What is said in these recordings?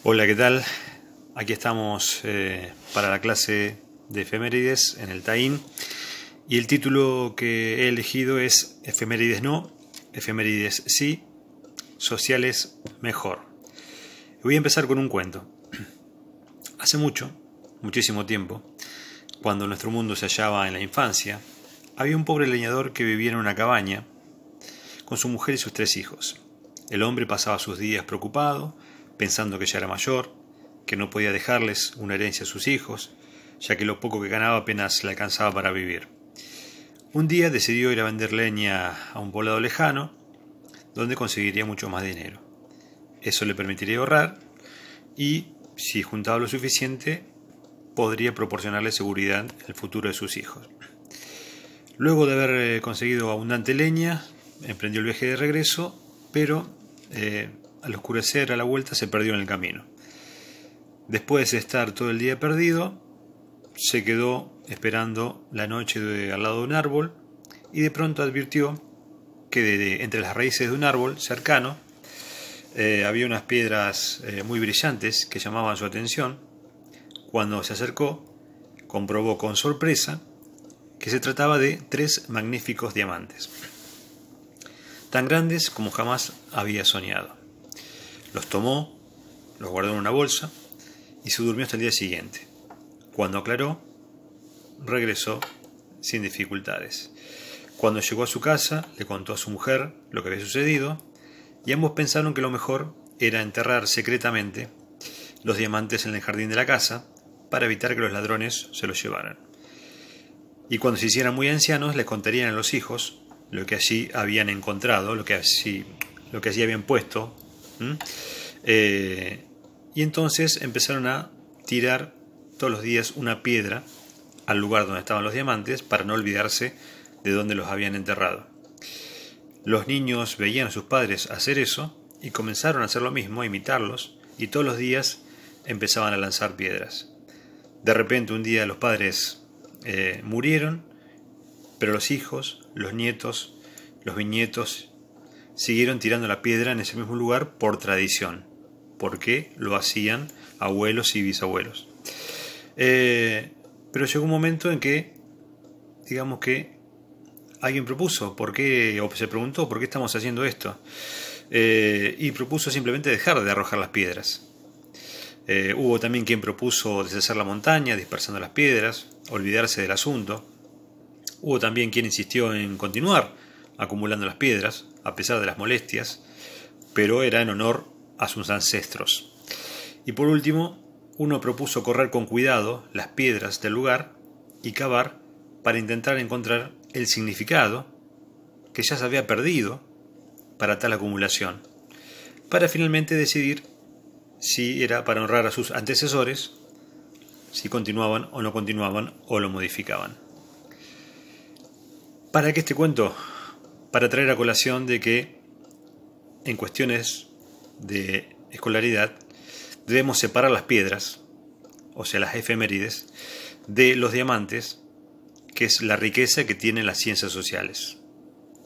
Hola, ¿qué tal? Aquí estamos para la clase de efemérides en el TAIN y el título que he elegido es Efemérides no, efemérides sí, sociales mejor. Voy a empezar con un cuento. Hace muchísimo tiempo, cuando nuestro mundo se hallaba en la infancia, había un pobre leñador que vivía en una cabaña con su mujer y sus 3 hijos. El hombre pasaba sus días preocupado, pensando que ya era mayor, que no podía dejarles una herencia a sus hijos, ya que lo poco que ganaba apenas le alcanzaba para vivir. Un día decidió ir a vender leña a un poblado lejano, donde conseguiría mucho más dinero. Eso le permitiría ahorrar y, si juntaba lo suficiente, podría proporcionarle seguridad en el futuro de sus hijos. Luego de haber conseguido abundante leña, emprendió el viaje de regreso, pero al oscurecer a la vuelta se perdió en el camino. Después de estar todo el día perdido, se quedó esperando la noche al lado de un árbol y de pronto advirtió que entre las raíces de un árbol cercano había unas piedras muy brillantes que llamaban su atención. Cuando se acercó, comprobó con sorpresa que se trataba de 3 magníficos diamantes, tan grandes como jamás había soñado. Los tomó, los guardó en una bolsa y se durmió hasta el día siguiente. Cuando aclaró, regresó sin dificultades. Cuando llegó a su casa, le contó a su mujer lo que había sucedido y ambos pensaron que lo mejor era enterrar secretamente los diamantes en el jardín de la casa para evitar que los ladrones se los llevaran. Y cuando se hicieran muy ancianos, les contarían a los hijos lo que allí habían encontrado, lo que allí habían puesto. Y entonces empezaron a tirar todos los días una piedra al lugar donde estaban los diamantes para no olvidarse de dónde los habían enterrado. Los niños veían a sus padres hacer eso y comenzaron a hacer lo mismo, a imitarlos, y todos los días empezaban a lanzar piedras. De repente un día los padres murieron, pero los hijos, los nietos, los bisnietos siguieron tirando la piedra en ese mismo lugar por tradición, porque lo hacían abuelos y bisabuelos. Pero llegó un momento en que, digamos que alguien propuso, o se preguntó, ¿por qué estamos haciendo esto? Y propuso simplemente dejar de arrojar las piedras. Hubo también quien propuso deshacer la montaña, dispersando las piedras, olvidarse del asunto. Hubo también quien insistió en continuar acumulando las piedras, a pesar de las molestias, pero era en honor a sus ancestros. Y por último, uno propuso correr con cuidado las piedras del lugar y cavar para intentar encontrar el significado que ya se había perdido para tal acumulación, para finalmente decidir si era para honrar a sus antecesores, si continuaban o no continuaban o lo modificaban. ¿Para qué este cuento? Para traer a colación de que en cuestiones de escolaridad debemos separar las piedras, o sea las efemérides, de los diamantes, que es la riqueza que tienen las ciencias sociales.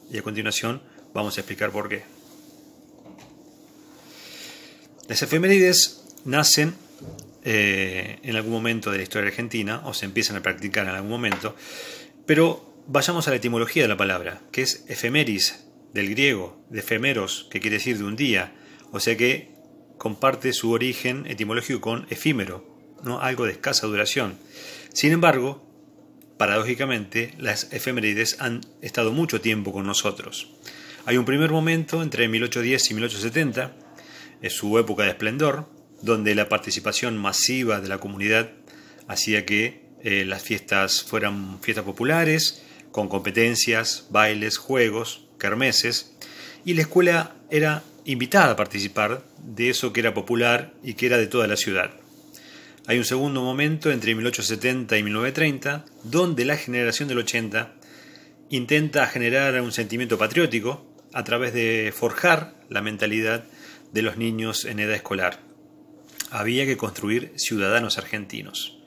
Y a continuación vamos a explicar por qué. Las efemérides nacen en algún momento de la historia argentina, o se empiezan a practicar en algún momento, pero vayamos a la etimología de la palabra, que es efemeris, del griego, de efemeros, que quiere decir de un día, o sea que comparte su origen etimológico con efímero, ¿no? Algo de escasa duración. Sin embargo, paradójicamente, las efemérides han estado mucho tiempo con nosotros. Hay un primer momento entre 1810 y 1870, es su época de esplendor, donde la participación masiva de la comunidad hacía que las fiestas fueran fiestas populares, con competencias, bailes, juegos, kermeses, y la escuela era invitada a participar de eso que era popular y que era de toda la ciudad. Hay un segundo momento entre 1870 y 1930, donde la generación del 80 intenta generar un sentimiento patriótico a través de forjar la mentalidad de los niños en edad escolar. Había que construir ciudadanos argentinos,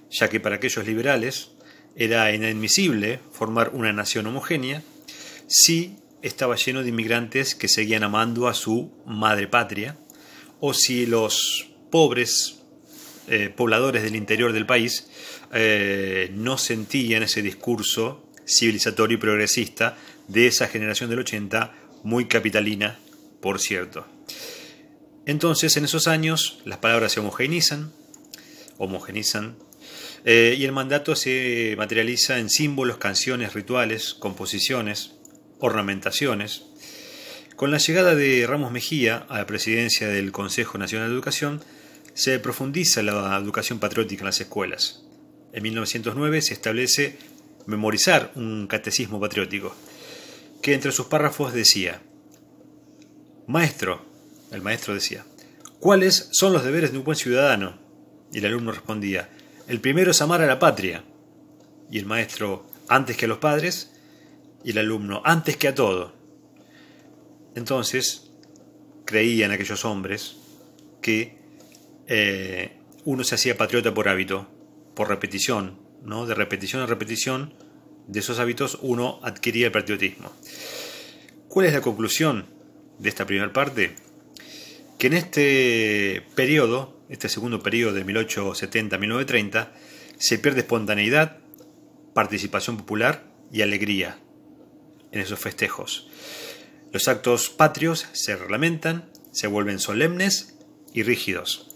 ya que para aquellos liberales era inadmisible formar una nación homogénea si estaba lleno de inmigrantes que seguían amando a su madre patria, o si los pobres pobladores del interior del país no sentían ese discurso civilizatorio y progresista de esa generación del 80, muy capitalina, por cierto. Entonces, en esos años, las palabras se homogeneizan, y el mandato se materializa en símbolos, canciones, rituales, composiciones, ornamentaciones. Con la llegada de Ramos Mejía a la presidencia del Consejo Nacional de Educación, se profundiza la educación patriótica en las escuelas. En 1909 se establece memorizar un catecismo patriótico, que entre sus párrafos decía: Maestro, el maestro decía, ¿cuáles son los deberes de un buen ciudadano? Y el alumno respondía: el primero es amar a la patria. Y el maestro: antes que a los padres. Y el alumno: antes que a todo. Entonces, creían aquellos hombres que uno se hacía patriota por hábito, por repetición, ¿no? De repetición a repetición de esos hábitos uno adquiría el patriotismo. ¿Cuál es la conclusión de esta primera parte? Que en este periodo, este segundo periodo de 1870 a 1930, se pierde espontaneidad, participación popular y alegría en esos festejos. Los actos patrios se reglamentan, se vuelven solemnes y rígidos,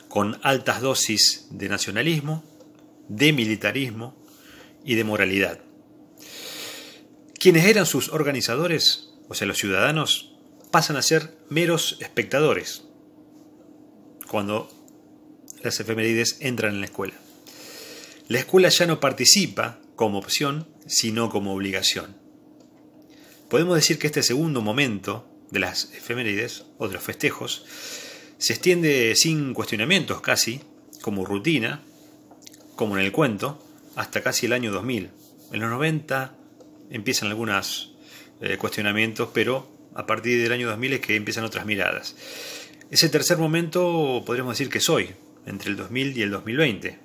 con altas dosis de nacionalismo, de militarismo y de moralidad. Quienes eran sus organizadores, o sea, los ciudadanos, pasan a ser meros espectadores cuando las efemérides entran en la escuela. La escuela ya no participa como opción, sino como obligación. Podemos decir que este segundo momento de las efemérides o de los festejos se extiende sin cuestionamientos casi, como rutina, como en el cuento, hasta casi el año 2000. En los 90 empiezan algunos cuestionamientos, pero a partir del año 2000 es que empiezan otras miradas. Ese tercer momento podríamos decir que es hoy, entre el 2000 y el 2020,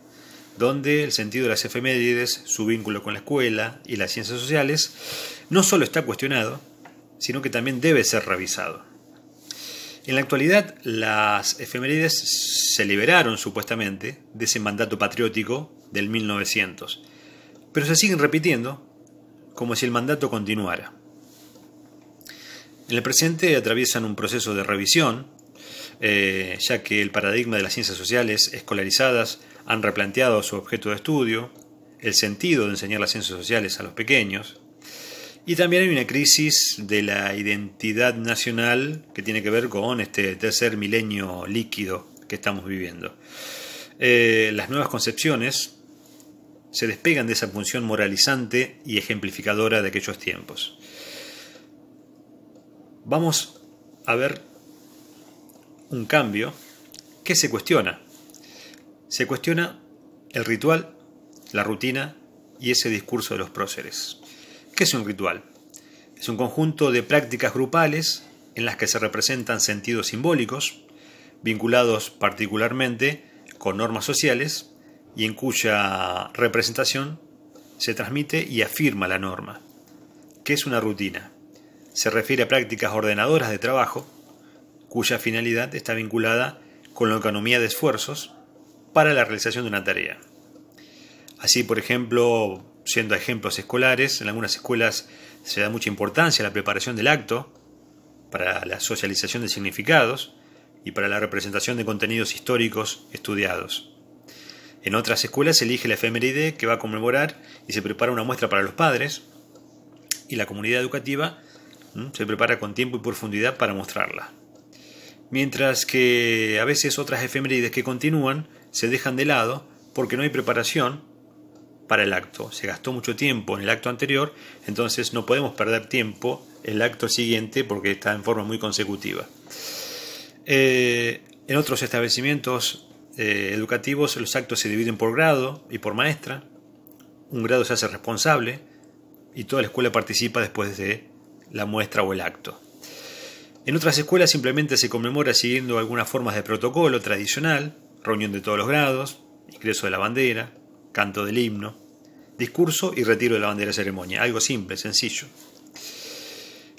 donde el sentido de las efemérides, su vínculo con la escuela y las ciencias sociales, no solo está cuestionado, sino que también debe ser revisado. En la actualidad, las efemérides se liberaron supuestamente de ese mandato patriótico del 1900, pero se siguen repitiendo como si el mandato continuara. En el presente atraviesan un proceso de revisión, ya que el paradigma de las ciencias sociales escolarizadas han replanteado su objeto de estudio, el sentido de enseñar las ciencias sociales a los pequeños, y también hay una crisis de la identidad nacional que tiene que ver con este tercer milenio líquido que estamos viviendo. Las nuevas concepciones se despegan de esa función moralizante y ejemplificadora de aquellos tiempos. Vamos a ver un cambio que se cuestiona. Se cuestiona el ritual, la rutina y ese discurso de los próceres. ¿Qué es un ritual? Es un conjunto de prácticas grupales en las que se representan sentidos simbólicos, vinculados particularmente con normas sociales y en cuya representación se transmite y afirma la norma. ¿Qué es una rutina? Se refiere a prácticas ordenadoras de trabajo, cuya finalidad está vinculada con la economía de esfuerzos para la realización de una tarea. Así, por ejemplo, siendo ejemplos escolares, en algunas escuelas se da mucha importancia a la preparación del acto, para la socialización de significados y para la representación de contenidos históricos estudiados. En otras escuelas se elige la efeméride que va a conmemorar y se prepara una muestra para los padres, y la comunidad educativa se prepara con tiempo y profundidad para mostrarla. Mientras que a veces otras efemérides que continúan se dejan de lado porque no hay preparación para el acto. Se gastó mucho tiempo en el acto anterior, entonces no podemos perder tiempo en el acto siguiente porque está en forma muy consecutiva. En otros establecimientos educativos los actos se dividen por grado y por maestra. Un grado se hace responsable y toda la escuela participa después de la muestra o el acto. En otras escuelas simplemente se conmemora siguiendo algunas formas de protocolo tradicional, reunión de todos los grados, ingreso de la bandera, canto del himno, discurso y retiro de la bandera de ceremonia. Algo simple, sencillo.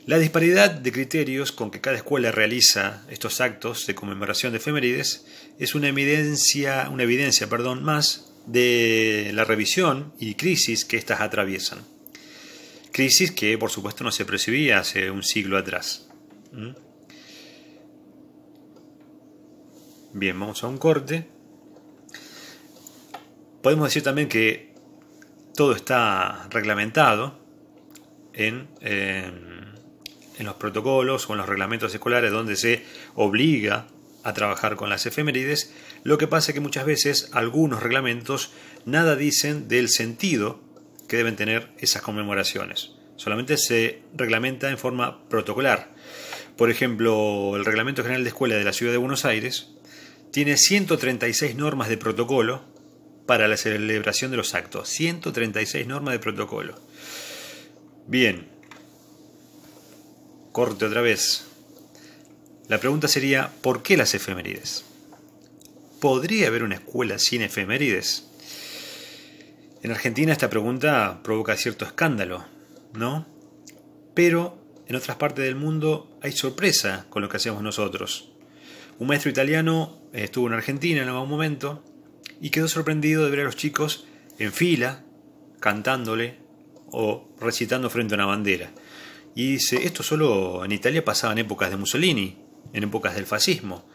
La disparidad de criterios con que cada escuela realiza estos actos de conmemoración de efemérides es una evidencia más de la revisión y crisis que éstas atraviesan. Crisis que, por supuesto, no se percibía hace un siglo atrás. Bien, vamos a un corte. Podemos decir también que todo está reglamentado en los protocolos o en los reglamentos escolares donde se obliga a trabajar con las efemérides. Lo que pasa es que muchas veces algunos reglamentos nada dicen del sentido que deben tener esas conmemoraciones. Solamente se reglamenta en forma protocolar. Por ejemplo, el Reglamento General de Escuela de la Ciudad de Buenos Aires tiene 136 normas de protocolo para la celebración de los actos. 136 normas de protocolo. Bien. Corte otra vez. La pregunta sería, ¿por qué las efemérides? ¿Podría haber una escuela sin efemérides? En Argentina esta pregunta provoca cierto escándalo, ¿no? Pero en otras partes del mundo hay sorpresa con lo que hacemos nosotros. Un maestro italiano estuvo en Argentina en algún momento y quedó sorprendido de ver a los chicos en fila, cantándole o recitando frente a una bandera. Y dice, esto solo en Italia pasaba en épocas de Mussolini, en épocas del fascismo.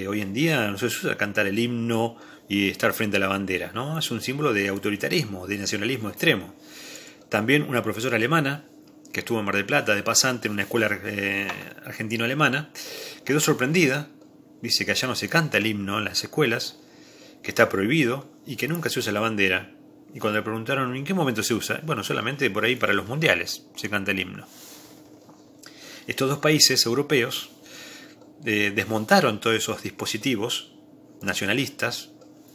Hoy en día no se usa cantar el himno y estar frente a la bandera, ¿no? Es un símbolo de autoritarismo, de nacionalismo extremo. También una profesora alemana, que estuvo en Mar del Plata de pasante en una escuela argentino-alemana, quedó sorprendida. Dice que allá no se canta el himno en las escuelas, que está prohibido y que nunca se usa la bandera. Y cuando le preguntaron en qué momento se usa, bueno, solamente por ahí para los mundiales se canta el himno. Estos dos países europeos desmontaron todos esos dispositivos nacionalistas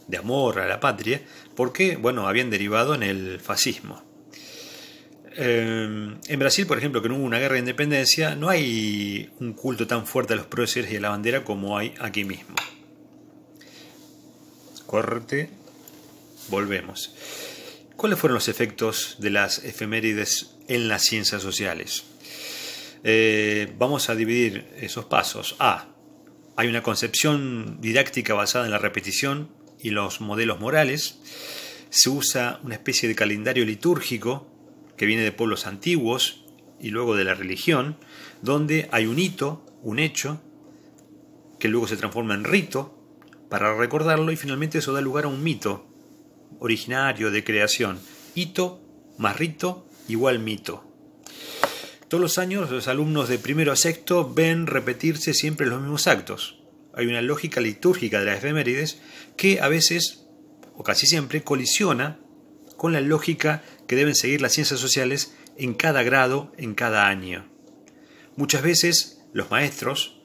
de amor a la patria porque, bueno, habían derivado en el fascismo. En Brasil, por ejemplo, que no hubo una guerra de independencia, no hay un culto tan fuerte a los próceres y a la bandera como hay aquí mismo. Corte, volvemos. ¿Cuáles fueron los efectos de las efemérides en las ciencias sociales? Vamos a dividir esos pasos. A. Hay una concepción didáctica basada en la repetición y los modelos morales. Se usa una especie de calendario litúrgico que viene de pueblos antiguos y luego de la religión, donde hay un hito, un hecho, que luego se transforma en rito para recordarlo y finalmente eso da lugar a un mito originario de creación. Hito más rito igual mito. Todos los años los alumnos de primero a sexto ven repetirse siempre los mismos actos. Hay una lógica litúrgica de las efemérides que a veces, o casi siempre, colisiona con la lógica que deben seguir las ciencias sociales en cada grado, en cada año. Muchas veces los maestros,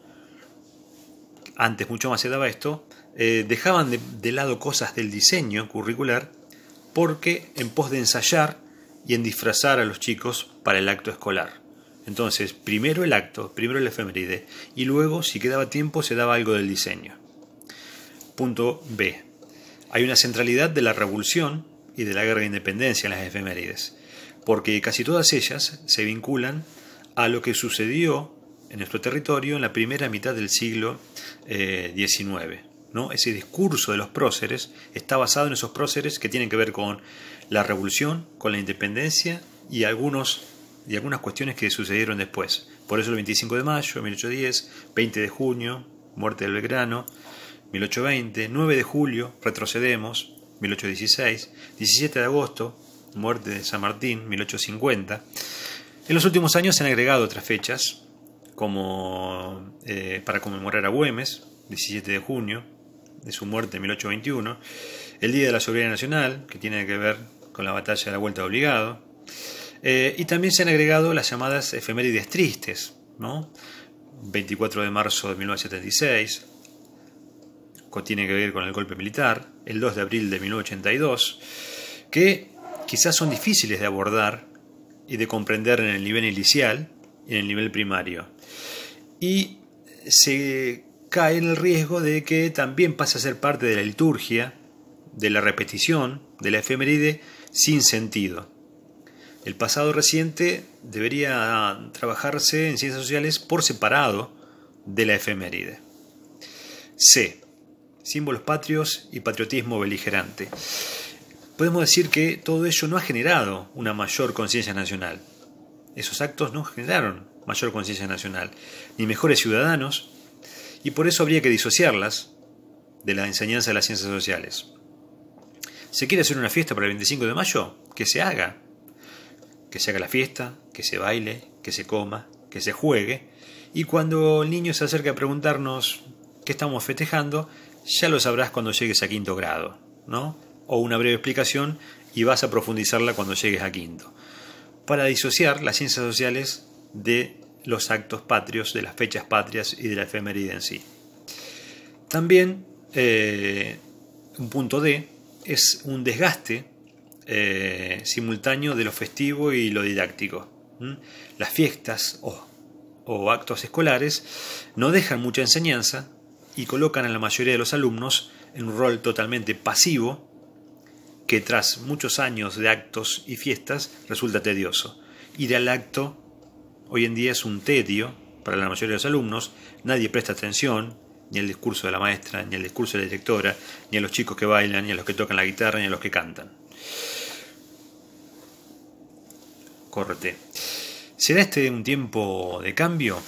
antes mucho más se daba esto, dejaban de lado cosas del diseño curricular porque en pos de ensayar y en disfrazar a los chicos para el acto escolar. Entonces, primero el acto, primero la efeméride, y luego, si quedaba tiempo, se daba algo del diseño. Punto B. Hay una centralidad de la revolución y de la guerra de independencia en las efemérides, porque casi todas ellas se vinculan a lo que sucedió en nuestro territorio en la primera mitad del siglo XIX. ¿No? Ese discurso de los próceres está basado en esos próceres que tienen que ver con la revolución, con la independencia y algunas cuestiones que sucedieron después. Por eso el 25 de mayo, 1810, 20 de junio, muerte del Belgrano, 1820, 9 de julio, retrocedemos, 1816, 17 de agosto, muerte de San Martín, 1850. En los últimos años se han agregado otras fechas, como para conmemorar a Güemes, 17 de junio, de su muerte en 1821, el Día de la Soberanía Nacional, que tiene que ver con la batalla de la Vuelta de Obligado, y también se han agregado las llamadas efemérides tristes, ¿no? 24 de marzo de 1976, que tiene que ver con el golpe militar, el 2 de abril de 1982, que quizás son difíciles de abordar y de comprender en el nivel inicial y en el nivel primario. Y se cae en el riesgo de que también pase a ser parte de la liturgia, de la repetición, de la efeméride sin sentido. El pasado reciente debería trabajarse en ciencias sociales por separado de la efeméride. C. Símbolos patrios y patriotismo beligerante. Podemos decir que todo ello no ha generado una mayor conciencia nacional. Esos actos no generaron mayor conciencia nacional, ni mejores ciudadanos, y por eso habría que disociarlas de la enseñanza de las ciencias sociales. ¿Se quiere hacer una fiesta para el 25 de mayo? Que se haga. Que se haga la fiesta, que se baile, que se coma, que se juegue, y cuando el niño se acerque a preguntarnos qué estamos festejando, ya lo sabrás cuando llegues a quinto grado, ¿no? O una breve explicación y vas a profundizarla cuando llegues a quinto. Para disociar las ciencias sociales de los actos patrios, de las fechas patrias y de la efeméride en sí. También, un punto D, es un desgaste simultáneo de lo festivo y lo didáctico. Las fiestas o actos escolares no dejan mucha enseñanza y colocan a la mayoría de los alumnos en un rol totalmente pasivo que tras muchos años de actos y fiestas resulta tedioso. Ir al acto hoy en día es un tedio para la mayoría de los alumnos, nadie presta atención, ni al discurso de la maestra, ni al discurso de la directora, ni a los chicos que bailan, ni a los que tocan la guitarra, ni a los que cantan. Corte. ¿Será este un tiempo de cambio?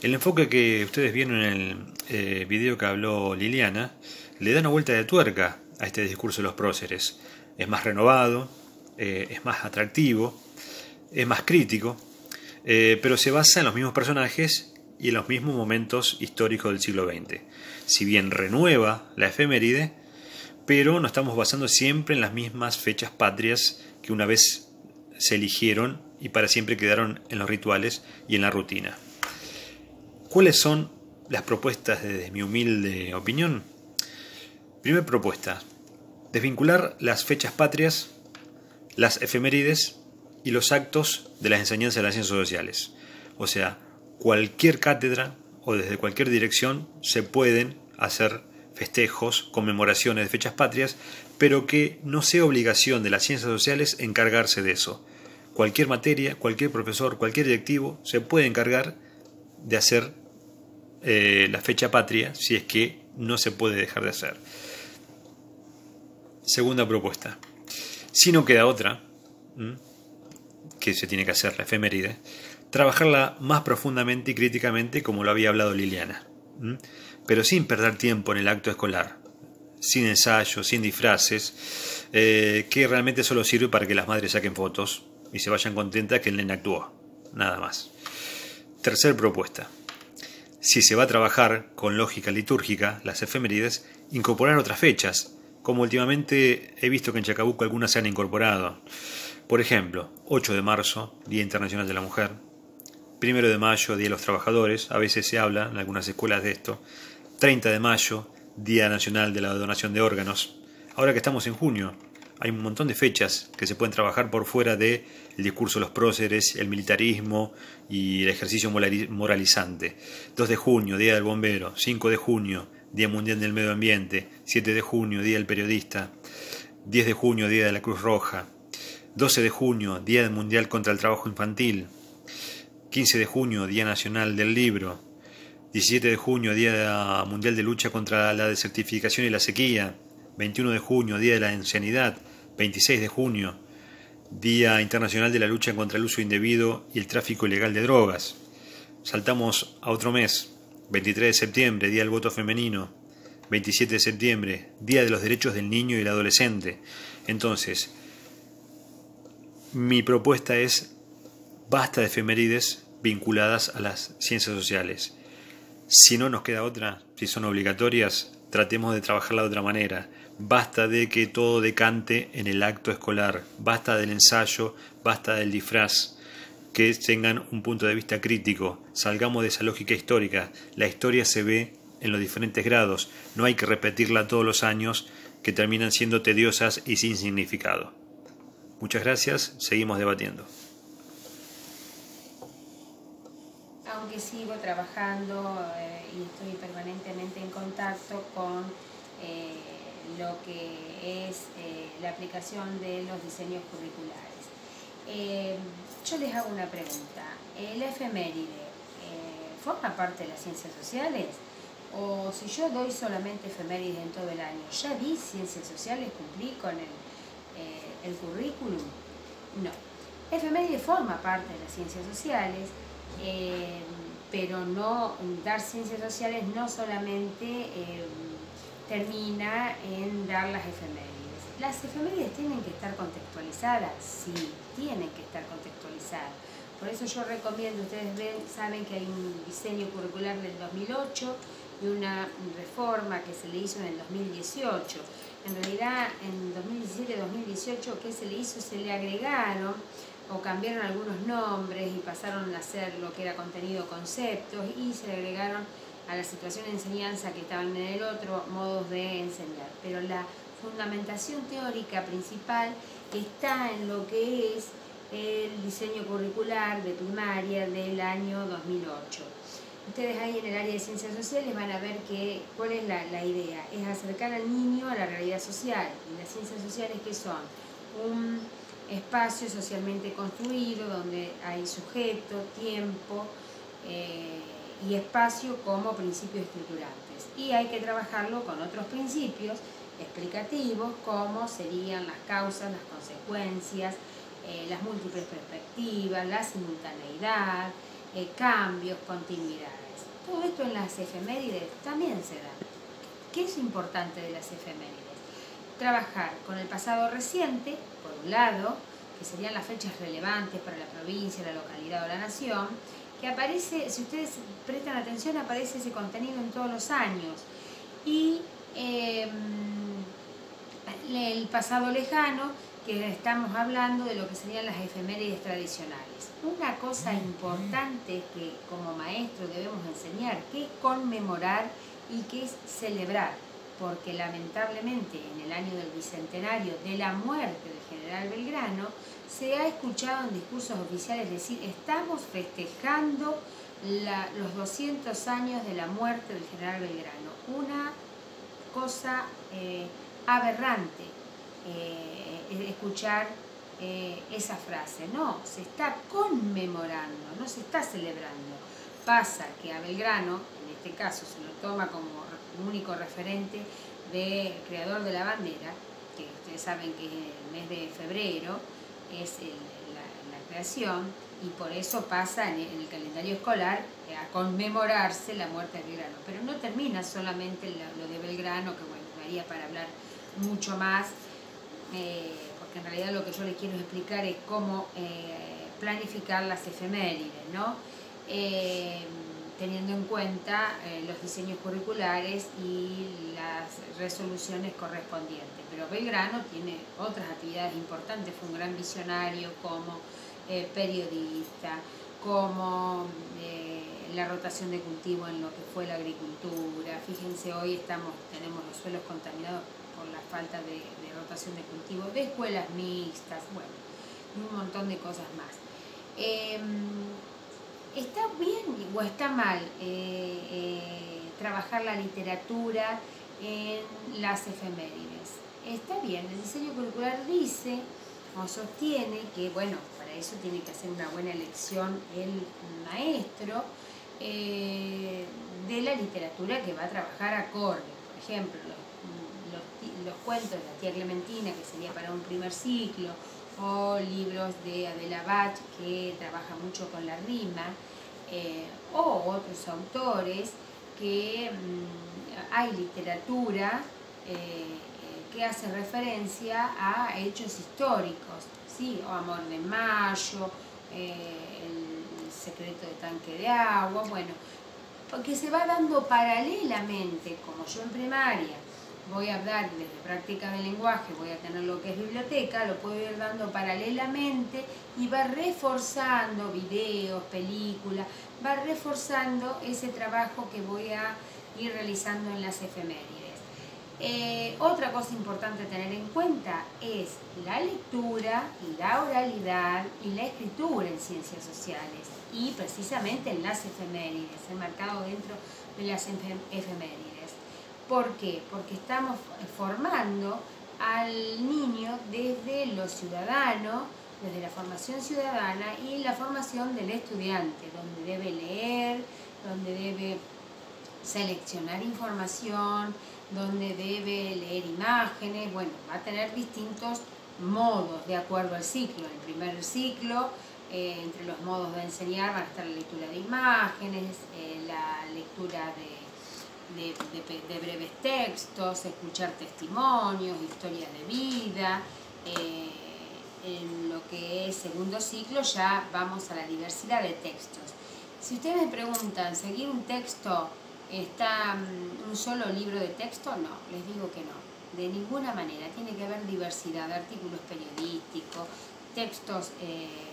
El enfoque que ustedes vieron en el video que habló Liliana le da una vuelta de tuerca a este discurso de los próceres. Es más renovado, es más atractivo, es más crítico, pero se basa en los mismos personajes y en los mismos momentos históricos del siglo XX. Si bien renueva la efeméride, pero nos estamos basando siempre en las mismas fechas patrias que una vez se eligieron y para siempre quedaron en los rituales y en la rutina. ¿Cuáles son las propuestas desde mi humilde opinión? Primera propuesta: desvincular las fechas patrias, las efemérides y los actos de las enseñanzas de las ciencias sociales. O sea, cualquier cátedra o desde cualquier dirección se pueden hacer festejos, conmemoraciones de fechas patrias, pero que no sea obligación de las ciencias sociales encargarse de eso. Cualquier materia, cualquier profesor, cualquier directivo se puede encargar de hacer la fecha patria si es que no se puede dejar de hacer. Segunda propuesta: si no queda otra, que se tiene que hacer la efeméride, trabajarla más profundamente y críticamente como lo había hablado Liliana, pero sin perder tiempo en el acto escolar, sin ensayos, sin disfraces, que realmente solo sirve para que las madres saquen fotos y se vayan contentas que el nene actuó, nada más. Tercer propuesta: si se va a trabajar con lógica litúrgica las efemérides, incorporar otras fechas, como últimamente he visto que en Chacabuco algunas se han incorporado. Por ejemplo, 8 de marzo, Día Internacional de la Mujer; 1 de mayo, Día de los Trabajadores, a veces se habla en algunas escuelas de esto; 30 de mayo, Día Nacional de la Donación de Órganos. Ahora que estamos en junio, hay un montón de fechas que se pueden trabajar por fuera del discurso de los próceres, el militarismo y el ejercicio moralizante. 2 de junio, Día del Bombero; 5 de junio, Día Mundial del Medio Ambiente; 7 de junio, Día del Periodista; 10 de junio, Día de la Cruz Roja; 12 de junio, Día Mundial contra el Trabajo Infantil; 15 de junio, Día Nacional del Libro; 17 de junio, Día Mundial de Lucha contra la Desertificación y la Sequía; 21 de junio, Día de la Ancianidad; 26 de junio, Día Internacional de la Lucha contra el Uso Indebido y el Tráfico Ilegal de Drogas. Saltamos a otro mes: 23 de septiembre, Día del Voto Femenino; 27 de septiembre, Día de los Derechos del Niño y el Adolescente. Entonces, mi propuesta es: basta de efemérides vinculadas a las ciencias sociales. Si no nos queda otra, si son obligatorias, tratemos de trabajarla de otra manera. Basta de que todo decante en el acto escolar, basta del ensayo, basta del disfraz, que tengan un punto de vista crítico, salgamos de esa lógica histórica. La historia se ve en los diferentes grados, no hay que repetirla todos los años, que terminan siendo tediosas y sin significado. Muchas gracias, seguimos debatiendo. Aunque sigo trabajando y estoy permanentemente en contacto con lo que es la aplicación de los diseños curriculares. Yo les hago una pregunta. ¿El efeméride forma parte de las ciencias sociales? O si yo doy solamente efemérides en todo el año, ¿ya di ciencias sociales, cumplí con el currículum? No. Efeméride forma parte de las ciencias sociales, pero no dar ciencias sociales no solamente termina en dar las efemérides. ¿Las efemérides tienen que estar contextualizadas? Sí, tienen que estar contextualizadas. Por eso yo recomiendo, ustedes saben que hay un diseño curricular del 2008 y una reforma que se le hizo en el 2018. En realidad, en 2017-2018, ¿qué se le hizo? Se le agregaron o cambiaron algunos nombres y pasaron a hacer lo que era contenido, conceptos, y se le agregaron a la situación de enseñanza que estaban en el otro modos de enseñar. Pero la fundamentación teórica principal está en lo que es el diseño curricular de primaria del año 2008. Ustedes ahí en el área de ciencias sociales van a ver cuál es la idea, es acercar al niño a la realidad social. Y las ciencias sociales, ¿qué son? Un espacio socialmente construido donde hay sujeto, tiempo y espacio como principios estructurantes. Y hay que trabajarlo con otros principios explicativos como serían las causas, las consecuencias, las múltiples perspectivas, la simultaneidad, cambios, continuidades. Todo esto en las efemérides también se da. ¿Qué es importante de las efemérides? Trabajar con el pasado reciente, por un lado, que serían las fechas relevantes para la provincia, la localidad o la nación, que aparece, si ustedes prestan atención, aparece ese contenido en todos los años. Y el pasado lejano, que estamos hablando de lo que serían las efemérides tradicionales. Una cosa importante que como maestro debemos enseñar, que es conmemorar y que es celebrar, porque lamentablemente en el año del bicentenario de la muerte del general Belgrano se ha escuchado en discursos oficiales decir: estamos festejando los 200 años de la muerte del general Belgrano. Una cosa aberrante escuchar esa frase. No, se está conmemorando, no se está celebrando. Pasa que a Belgrano, en este caso, se lo toma como único referente de creador de la bandera, que ustedes saben que el mes de febrero es la creación, y por eso pasa en el calendario escolar a conmemorarse la muerte de Belgrano. Pero no termina solamente lo de Belgrano, que bueno, daría para hablar mucho más, porque en realidad lo que yo les quiero explicar es cómo planificar las efemérides, ¿no? Teniendo en cuenta los diseños curriculares y las resoluciones correspondientes. Pero Belgrano tiene otras actividades importantes, fue un gran visionario como periodista, como la rotación de cultivo en lo que fue la agricultura. Fíjense, hoy tenemos los suelos contaminados por la falta de rotación de cultivo, de escuelas mixtas, bueno, y un montón de cosas más. ¿Está bien o está mal trabajar la literatura en las efemérides? Está bien, el diseño curricular dice o sostiene que, bueno, para eso tiene que hacer una buena elección el maestro de la literatura que va a trabajar acorde. Por ejemplo, los cuentos de la tía Clementina, que sería para un primer ciclo, o libros de Adela Bach, que trabaja mucho con la rima, o otros autores que hay literatura que hace referencia a hechos históricos, ¿sí? O Amor de Mayo, El secreto de tanque de agua, bueno, porque se va dando paralelamente, como yo en primaria voy a hablar desde práctica del lenguaje, voy a tener lo que es biblioteca, lo puedo ir dando paralelamente y va reforzando videos, películas, va reforzando ese trabajo que voy a ir realizando en las efemérides. Otra cosa importante a tener en cuenta es la lectura, la oralidad y la escritura en ciencias sociales, y precisamente en las efemérides, enmarcado dentro de las efemérides. ¿Por qué? Porque estamos formando al niño desde lo ciudadano, desde la formación ciudadana y la formación del estudiante, donde debe leer, donde debe seleccionar información, donde debe leer imágenes. Bueno, va a tener distintos modos de acuerdo al ciclo. En el primer ciclo, entre los modos de enseñar van a estar la lectura de imágenes, la lectura de breves textos, escuchar testimonios, historias de vida. En lo que es segundo ciclo ya vamos a la diversidad de textos. Si ustedes me preguntan, ¿seguir un texto está un solo libro de texto? No, les digo que no, de ninguna manera. Tiene que haber diversidad de artículos periodísticos, textos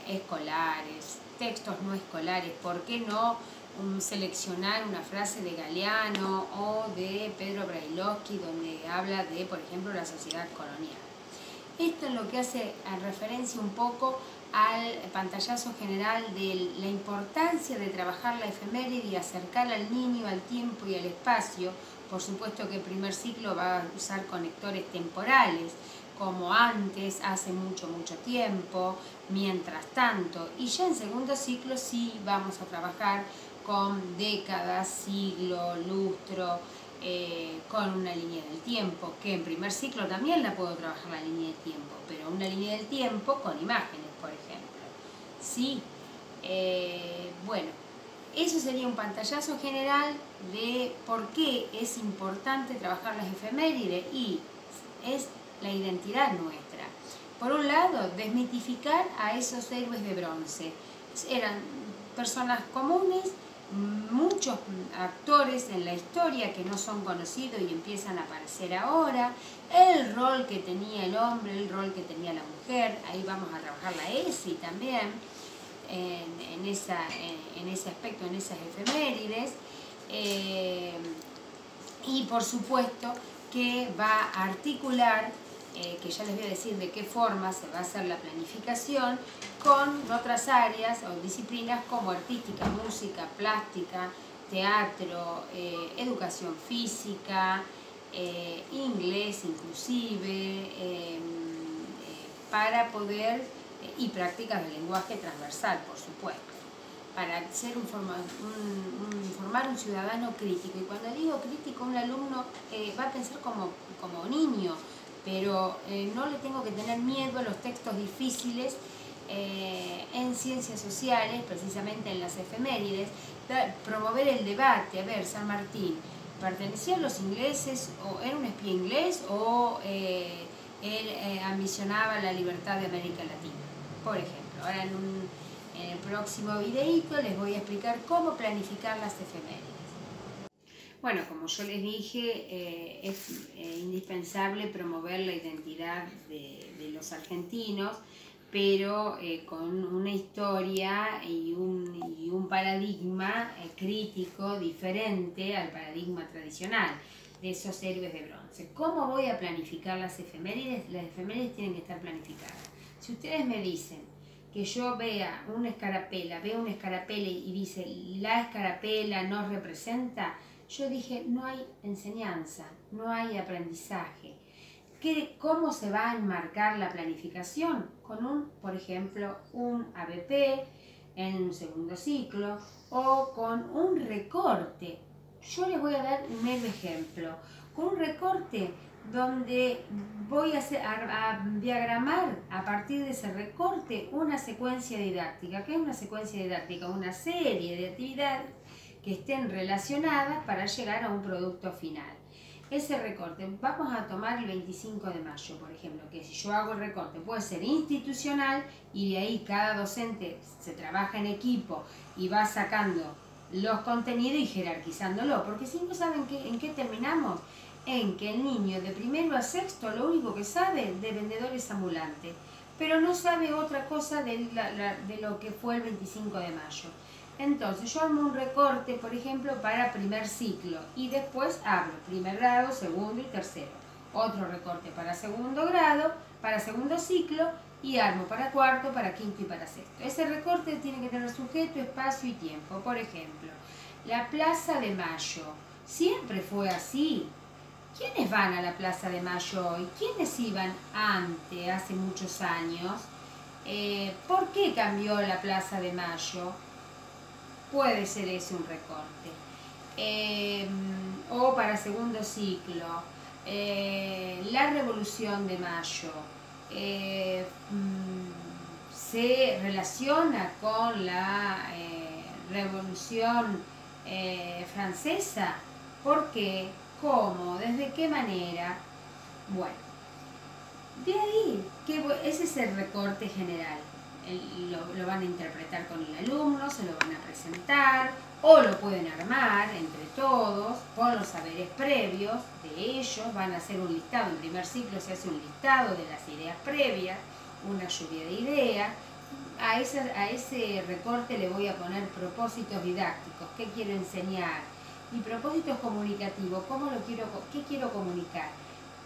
escolares, textos no escolares. ¿Por qué no seleccionar una frase de Galeano o de Pedro Brailovsky donde habla de, por ejemplo, la sociedad colonial? Esto es lo que hace referencia un poco al pantallazo general de la importancia de trabajar la efeméride y acercar al niño al tiempo y al espacio. Por supuesto que el primer ciclo va a usar conectores temporales, como antes, hace mucho tiempo, mientras tanto. Y ya en segundo ciclo sí vamos a trabajar con décadas, siglo, lustro, con una línea del tiempo, que en primer ciclo también la puedo trabajar la línea del tiempo, pero una línea del tiempo con imágenes, por ejemplo. Sí, bueno, eso sería un pantallazo general de por qué es importante trabajar las efemérides y es la identidad nuestra. Por un lado, desmitificar a esos héroes de bronce. Eran personas comunes, muchos actores en la historia que no son conocidos y empiezan a aparecer ahora, el rol que tenía el hombre, el rol que tenía la mujer. Ahí vamos a trabajar la ESI también, en ese aspecto, en esas efemérides, y por supuesto que va a articular, que ya les voy a decir de qué forma se va a hacer la planificación, con otras áreas o disciplinas como artística, música, plástica, teatro, educación física, inglés inclusive, para poder, y prácticas de lenguaje transversal, por supuesto, para ser formar un ciudadano crítico. Y cuando digo crítico, un alumno va a pensar como niño, pero no le tengo que tener miedo a los textos difíciles en ciencias sociales, precisamente en las efemérides, promover el debate. A ver, San Martín, ¿pertenecía a los ingleses, o era un espía inglés, o él ambicionaba la libertad de América Latina? Por ejemplo, ahora en el próximo videíto les voy a explicar cómo planificar las efemérides. Bueno, como yo les dije, es indispensable promover la identidad de los argentinos, pero con una historia y un paradigma crítico diferente al paradigma tradicional de esos héroes de bronce. ¿Cómo voy a planificar las efemérides? Las efemérides tienen que estar planificadas. Si ustedes me dicen que yo vea una escarapela y dice la escarapela nos representa, yo dije no hay enseñanza, no hay aprendizaje. ¿Cómo se va a enmarcar la planificación? Con por ejemplo, un ABP en un segundo ciclo o con un recorte. Yo les voy a dar un mero ejemplo. Con un recorte donde voy a diagramar a partir de ese recorte una secuencia didáctica. ¿Qué es una secuencia didáctica? Una serie de actividades que estén relacionadas para llegar a un producto final. Ese recorte, vamos a tomar el 25 de mayo, por ejemplo, que si yo hago el recorte puede ser institucional y de ahí cada docente se trabaja en equipo y va sacando los contenidos y jerarquizándolo, porque si no saben en qué terminamos, en que el niño de primero a sexto lo único que sabe de vendedores ambulantes, pero no sabe otra cosa de lo que fue el 25 de mayo. Entonces yo armo un recorte, por ejemplo, para primer ciclo y después abro primer grado, segundo y tercero. Otro recorte para segundo grado, para segundo ciclo y armo para cuarto, para quinto y para sexto. Ese recorte tiene que tener sujeto, espacio y tiempo. Por ejemplo, la Plaza de Mayo siempre fue así. ¿Quiénes van a la Plaza de Mayo hoy? ¿Quiénes iban antes, hace muchos años? ¿Por qué cambió la Plaza de Mayo? Puede ser ese un recorte. O para segundo ciclo, la Revolución de Mayo se relaciona con la Revolución Francesa. ¿Por qué? ¿Cómo? ¿Desde qué manera? Bueno, de ahí, ese es el recorte general. Lo van a interpretar con el alumno, se lo van a presentar, o lo pueden armar entre todos, con los saberes previos de ellos, van a hacer un listado. En primer ciclo se hace un listado de las ideas previas, una lluvia de ideas. A ese recorte le voy a poner propósitos didácticos, qué quiero enseñar, y propósitos comunicativos, qué quiero comunicar.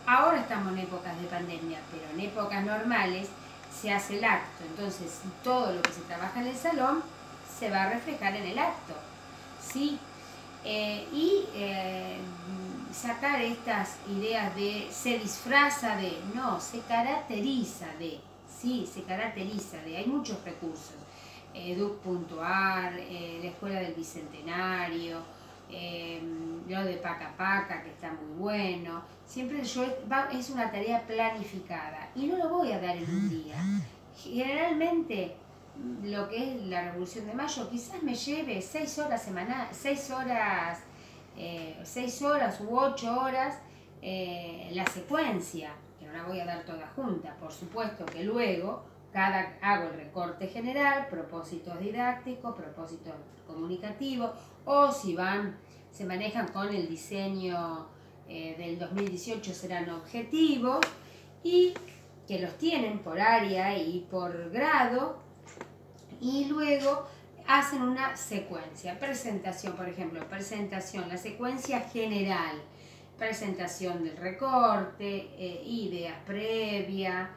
Ahora estamos en épocas de pandemia, pero en épocas normales se hace el acto, entonces todo lo que se trabaja en el salón se va a reflejar en el acto, ¿sí? Sacar estas ideas de se disfraza de, no, se caracteriza de, sí, se caracteriza de, hay muchos recursos, Duc.ar, la Escuela del Bicentenario, lo de Paca Paca, que está muy bueno. Siempre es una tarea planificada y no lo voy a dar en un día. Generalmente lo que es la Revolución de Mayo quizás me lleve 6 horas semanales, 6 horas u 8 horas la secuencia, que no la voy a dar toda junta. Por supuesto que luego hago el recorte general, propósitos didácticos, propósitos comunicativos, o si se manejan con el diseño del 2018 serán objetivos, y que los tienen por área y por grado, y luego hacen una secuencia, presentación, por ejemplo, la secuencia general, presentación del recorte, ideas previas.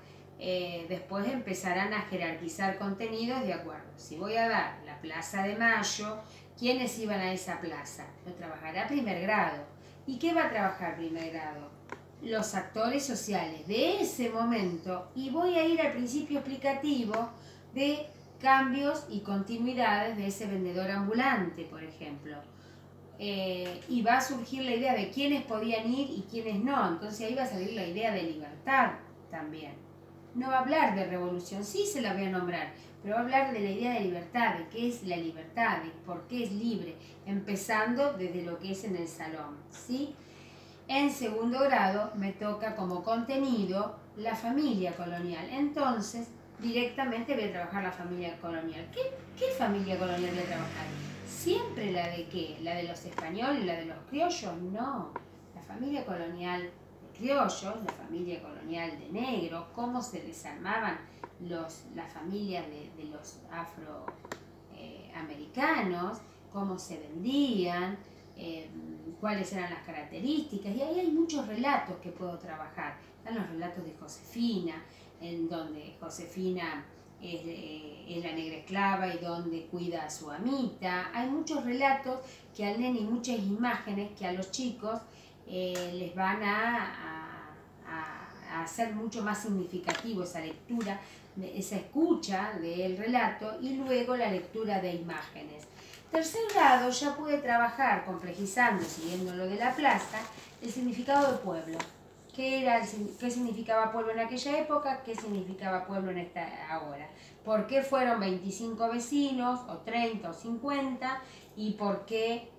Después empezarán a jerarquizar contenidos de acuerdo. Si voy a dar la Plaza de Mayo, ¿quiénes iban a esa plaza? Lo trabajará primer grado. ¿Y qué va a trabajar primer grado? Los actores sociales de ese momento, y voy a ir al principio explicativo de cambios y continuidades de ese vendedor ambulante, por ejemplo. Y va a surgir la idea de quiénes podían ir y quiénes no. Entonces ahí va a salir la idea de libertad también. No va a hablar de revolución, sí se la voy a nombrar, pero va a hablar de la idea de libertad, de qué es la libertad, de por qué es libre, empezando desde lo que es en el salón, ¿sí? En segundo grado me toca como contenido la familia colonial. Entonces, directamente voy a trabajar la familia colonial. ¿Qué familia colonial voy a trabajar? ¿Siempre la de qué? ¿La de los españoles, la de los criollos? No, la familia colonial de criollos, la familia colonial de negros, cómo se desarmaban las familias de los afroamericanos, cómo se vendían, cuáles eran las características, y ahí hay muchos relatos que puedo trabajar. Están los relatos de Josefina, en donde Josefina es la negra esclava y donde cuida a su amita. Hay muchos relatos que al nene y muchas imágenes que a los chicos les van a hacer mucho más significativo esa lectura, esa escucha del relato y luego la lectura de imágenes. Tercer grado ya puede trabajar complejizando, siguiendo lo de la plaza, el significado de pueblo. ¿Qué significaba pueblo en aquella época? ¿Qué significaba pueblo en esta ahora? ¿Por qué fueron 25 vecinos, o 30, o 50? ¿Y por qué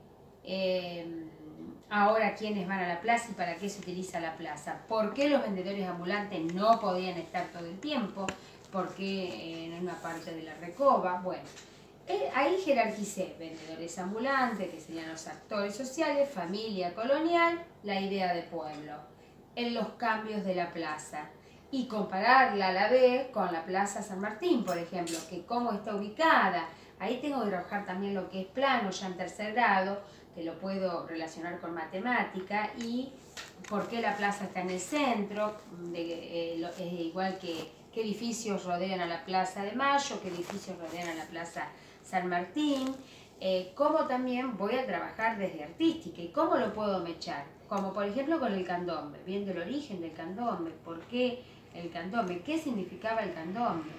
ahora quiénes van a la plaza y para qué se utiliza la plaza? ¿Por qué los vendedores ambulantes no podían estar todo el tiempo? ¿Por qué en una parte de la Recoba? Bueno, ahí jerarquicé vendedores ambulantes, que serían los actores sociales, familia colonial, la idea de pueblo, en los cambios de la plaza, y compararla a la vez con la Plaza San Martín, por ejemplo, que cómo está ubicada. Ahí tengo que trabajar también lo que es plano, ya en tercer grado, que lo puedo relacionar con matemática, y por qué la plaza está en el centro, es igual que qué edificios rodean a la Plaza de Mayo, qué edificios rodean a la Plaza San Martín, cómo también voy a trabajar desde artística y cómo lo puedo mechar, como por ejemplo con el candombe, viendo el origen del candombe, por qué el candombe, qué significaba el candombe,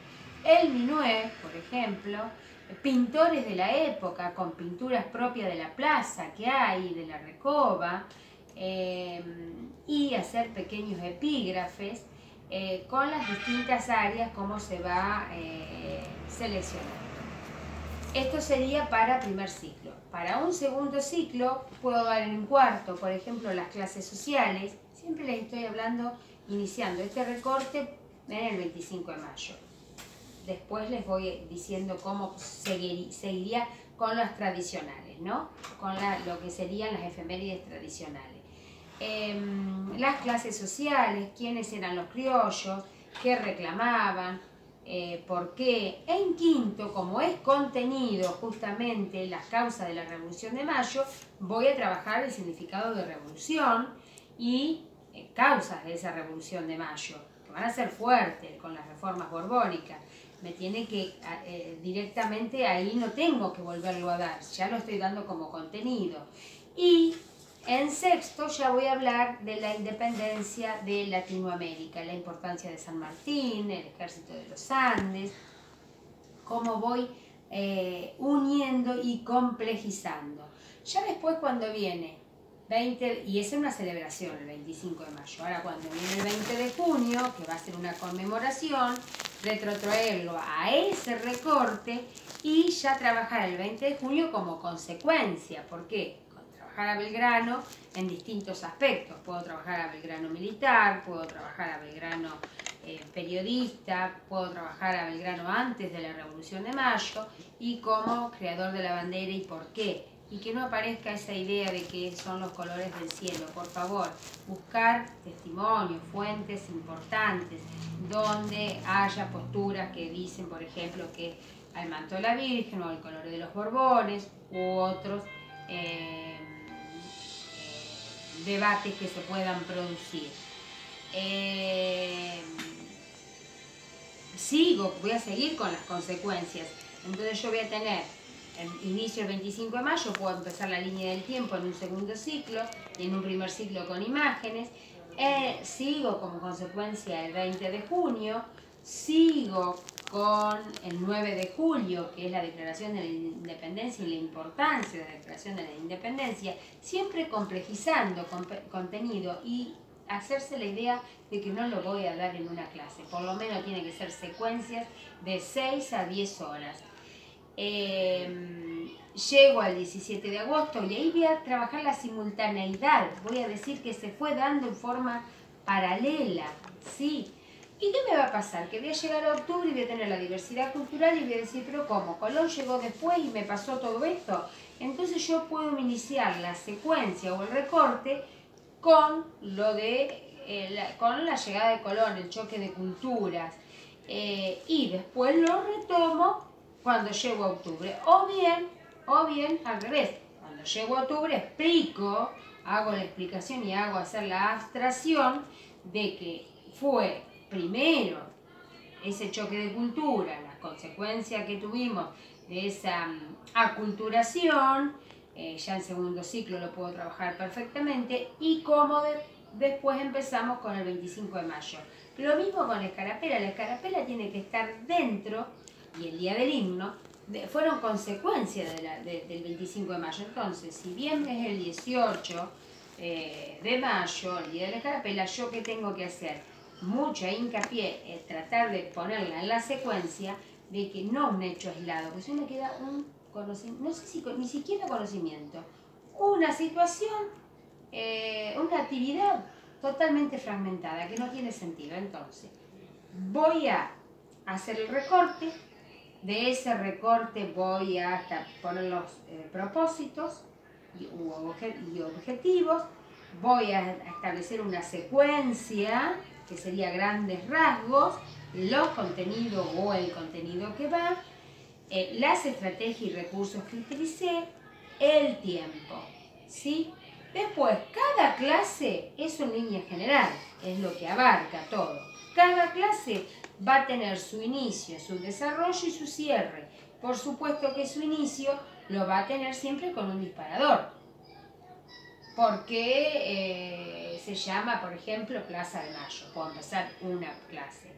El Minué, por ejemplo, pintores de la época con pinturas propias de la plaza que hay, de la Recoba, y hacer pequeños epígrafes con las distintas áreas, cómo se va seleccionando. Esto sería para primer ciclo. Para un segundo ciclo puedo dar en un cuarto, por ejemplo, las clases sociales. Siempre les estoy hablando, iniciando este recorte en el 25 de mayo. Después les voy diciendo cómo seguiría con las tradicionales, ¿no? Con lo que serían las efemérides tradicionales. Las clases sociales, quiénes eran los criollos, qué reclamaban, por qué. En quinto, como es contenido justamente las causas de la Revolución de Mayo, voy a trabajar el significado de revolución y causas de esa Revolución de Mayo, que van a ser fuertes con las reformas borbónicas. Me tiene que, directamente ahí no tengo que volverlo a dar, ya lo estoy dando como contenido. Y en sexto ya voy a hablar de la independencia de Latinoamérica, la importancia de San Martín, el ejército de los Andes, cómo voy uniendo y complejizando. Ya después cuando viene 20, y esa es una celebración el 25 de mayo, ahora cuando viene el 20 de junio, que va a ser una conmemoración, retrotraerlo a ese recorte y ya trabajar el 20 de junio como consecuencia. ¿Por qué? Trabajar a Belgrano en distintos aspectos. Puedo trabajar a Belgrano militar, puedo trabajar a Belgrano periodista, puedo trabajar a Belgrano antes de la Revolución de Mayo y como creador de la bandera y por qué. Y que no aparezca esa idea de que son los colores del cielo. Por favor, buscar testimonios, fuentes importantes, donde haya posturas que dicen, por ejemplo, que al manto de la Virgen o el color de los Borbones u otros debates que se puedan producir. Voy a seguir con las consecuencias. Entonces yo voy a tener inicio el 25 de mayo, puedo empezar la línea del tiempo en un segundo ciclo y en un primer ciclo con imágenes. Sigo como consecuencia el 20 de junio, sigo con el 9 de julio, que es la Declaración de la Independencia y la importancia de la Declaración de la Independencia, siempre complejizando contenido y hacerse la idea de que no lo voy a dar en una clase, por lo menos tiene que ser secuencias de 6 a 10 horas. Llego al 17 de agosto y ahí voy a trabajar la simultaneidad, voy a decir que se fue dando en forma paralela, ¿sí? ¿Y qué me va a pasar? Que voy a llegar a octubre y voy a tener la diversidad cultural y voy a decir, pero ¿cómo? ¿Colón llegó después y me pasó todo esto? Entonces yo puedo iniciar la secuencia o el recorte con con la llegada de Colón, el choque de culturas, y después lo retomo cuando llego a octubre. O bien al revés, cuando llego a octubre explico, hago la explicación y hacer la abstracción de que fue primero ese choque de cultura, las consecuencias que tuvimos de esa aculturación, ya en segundo ciclo lo puedo trabajar perfectamente, y cómo después empezamos con el 25 de mayo. Lo mismo con la escarapela tiene que estar dentro, y el día del himno, fueron consecuencias del 25 de mayo. Entonces, si bien es el 18 de mayo, el día de la escarapela, ¿yo qué tengo que hacer? Mucha hincapié, tratar de ponerla en la secuencia de que no un hecho aislado, porque si me queda un conocimiento, no sé si ni siquiera conocimiento, una situación, una actividad totalmente fragmentada, que no tiene sentido. Entonces, voy a hacer el recorte, de ese recorte voy a poner los propósitos y objetivos, voy a establecer una secuencia, que sería grandes rasgos, los contenidos o el contenido que va, las estrategias y recursos que utilicé, el tiempo, ¿sí? Después, cada clase es una línea general, es lo que abarca todo. Cada clase va a tener su inicio, su desarrollo y su cierre. Por supuesto que su inicio lo va a tener siempre con un disparador, porque se llama, por ejemplo, Plaza de Mayo. Puedo empezar una clase.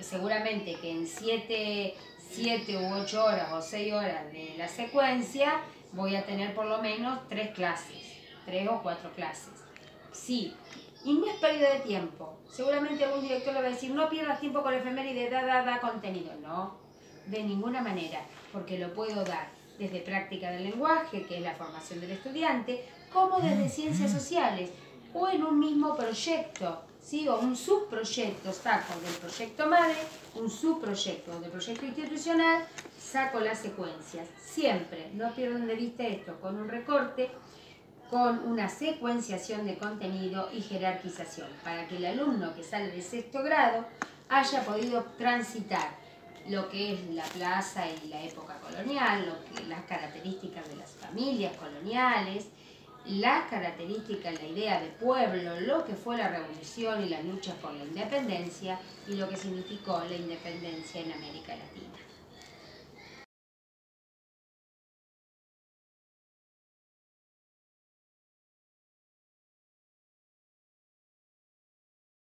seguramente que en 7 u 8 horas o 6 horas de la secuencia voy a tener por lo menos 3 o 4 clases. Sí, y no es pérdida de tiempo. Seguramente algún director le va a decir, no pierdas tiempo con la efeméride, da contenido. No, de ninguna manera, porque lo puedo dar desde práctica del lenguaje, que es la formación del estudiante, como desde ciencias sociales, o en un mismo proyecto, ¿sí? O un subproyecto, saco del proyecto madre, un subproyecto del proyecto institucional, saco las secuencias. Siempre, no pierdan de vista esto, con un recorte, con una secuenciación de contenido y jerarquización, para que el alumno que sale de 6º grado haya podido transitar lo que es la plaza y la época colonial, las características de las familias coloniales, las características, la idea de pueblo, lo que fue la revolución y la lucha por la independencia y lo que significó la independencia en América Latina.